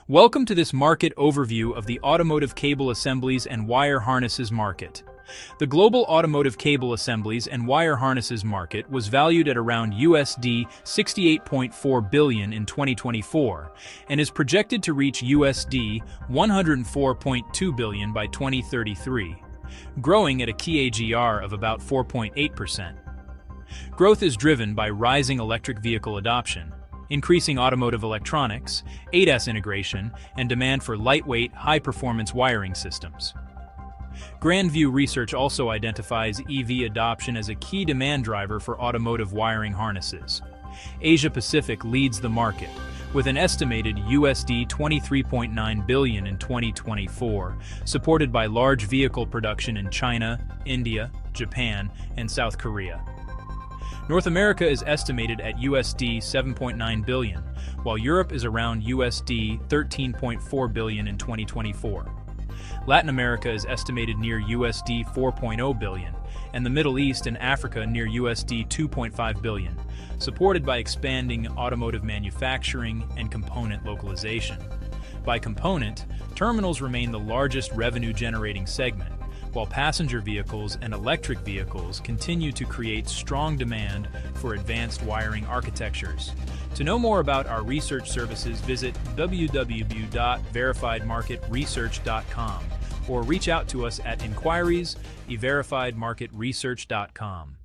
Welcome to this market overview of the automotive cable assemblies and wire harnesses market. The global automotive cable assemblies and wire harnesses market was valued at around USD 68.4 billion in 2024 and is projected to reach USD 104.2 billion by 2033, growing at a CAGR of about 4.8%. Growth is driven by rising electric vehicle adoption, increasing automotive electronics, ADAS integration, and demand for lightweight, high-performance wiring systems. Grand View Research also identifies EV adoption as a key demand driver for automotive wiring harnesses. Asia-Pacific leads the market, with an estimated USD 23.9 billion in 2024, supported by large vehicle production in China, India, Japan, and South Korea. North America is estimated at USD 7.9 billion, while Europe is around USD 13.4 billion in 2024. Latin America is estimated near USD 4.0 billion, and the Middle East and Africa near USD 2.5 billion, supported by expanding automotive manufacturing and component localization. By component, terminals remain the largest revenue-generating segment, while passenger vehicles and electric vehicles continue to create strong demand for advanced wiring architectures. To know more about our research services, visit www.𝗲𝗏𝗏𝗏𝗏research.com or reach out to us at inquiries@𝗲𝗏𝗏𝗏research.com.